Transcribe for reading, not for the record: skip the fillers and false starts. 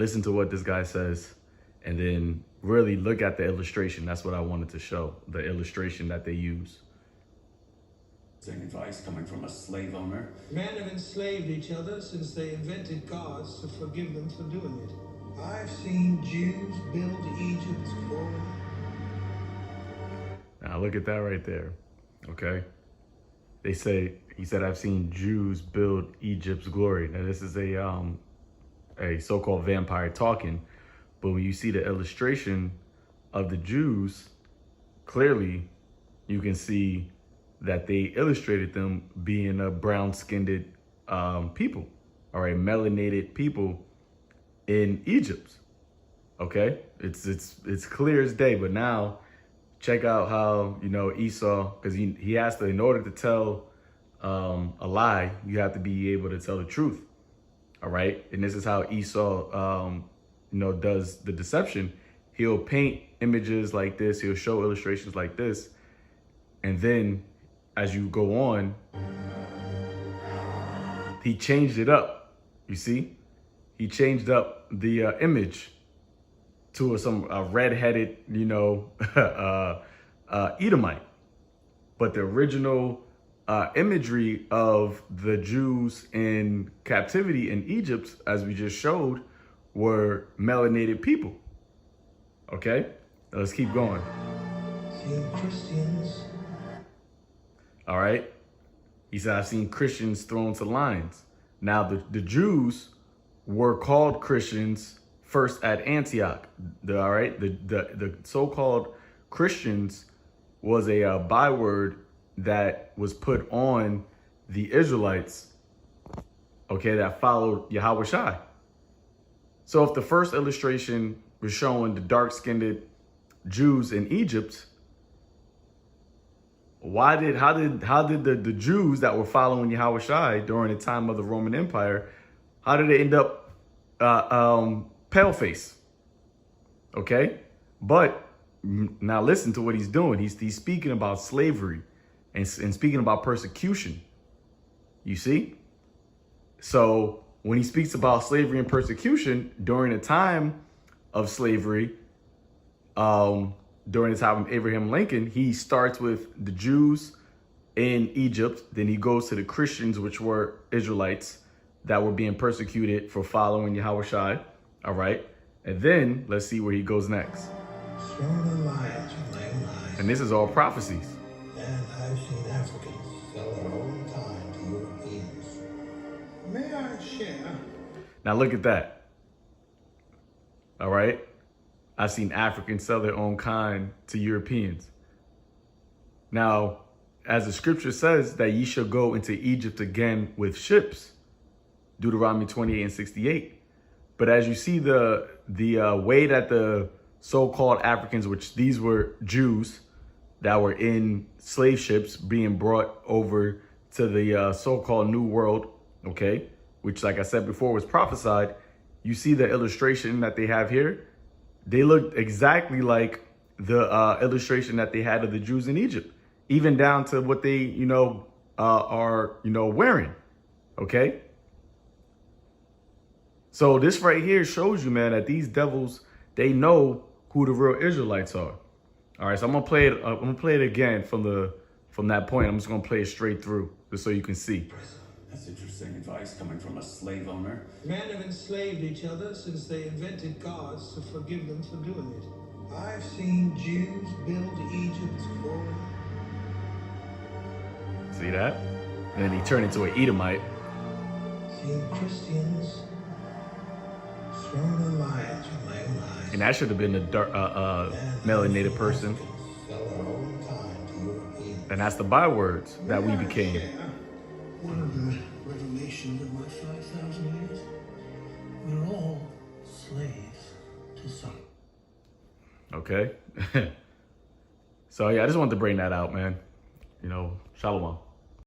listen to what this guy says, and then really look at the illustration. That's what I wanted to show, the illustration that they use. Advice coming from a slave owner. Men have enslaved each other since they invented gods to forgive them for doing it. I've seen Jews build Egypt's glory. Now look at that right there, okay? He said, I've seen Jews build Egypt's glory. Now this is a so-called vampire talking, but when you see the illustration of the Jews, clearly you can see that they illustrated them being a brown-skinned people, all right, melanated people in Egypt. Okay, it's clear as day. But now, check out how Esau, because he has to, in order to tell a lie, you have to be able to tell the truth. All right, and this is how Esau, does the deception. He'll paint images like this. He'll show illustrations like this, and then, as you go on, he changed it up. You see, he changed up the image to some red-headed, Edomite. But the original imagery of the Jews in captivity in Egypt, as we just showed, were melanated people. Okay, let's keep going. Seeing Christians. All right. He said, I've seen Christians thrown to lions. Now, the Jews were called Christians first at Antioch. The so-called Christians was a byword that was put on the Israelites, okay, that followed Yahweh Shai. So if the first illustration was showing the dark-skinned Jews in Egypt, how did the Jews that were following Yahweh Shai during the time of the Roman Empire, how did they end up pale face? Okay, but now listen to what he's doing. He's speaking about slavery and speaking about persecution. You see, so when he speaks about slavery and persecution during the time of slavery, during the time of Abraham Lincoln, he starts with the Jews in Egypt. Then he goes to the Christians, which were Israelites that were being persecuted for following Yahweh Shai. All right. And then let's see where he goes next. And this is all prophecies. And I've seen Africans sell their own kind to Europeans. May I share? Now look at that. All right. I've seen Africans sell their own kind to Europeans. Now, as the scripture says that ye shall go into Egypt again with ships, Deuteronomy 28:68. But as you see the way that the so-called Africans, which these were Jews that were in slave ships being brought over to the so-called New World, okay, which, like I said before, was prophesied. You see the illustration that they have here. They look exactly like the illustration that they had of the Jews in Egypt, even down to what they, are, wearing. Okay. So this right here shows you, man, that these devils, they know who the real Israelites are. All right. So I'm going to play it. I'm going to play it again from that point. I'm just going to play it straight through just so you can see. That's interesting advice coming from a slave owner. Men have enslaved each other since they invented gods to forgive them for doing it. I've seen Jews build Egypt's glory. See that? And then he turned into an Edomite. Seeing Christians thrown to lions with my own eyes. And that should have been a dark, melanated person. Sell their own kind to Europeans. And that's the bywords that we became. One of the revelations of my 5,000 years, we're all slaves to some. Okay. So yeah, I just wanted to bring that out, man. Shalom.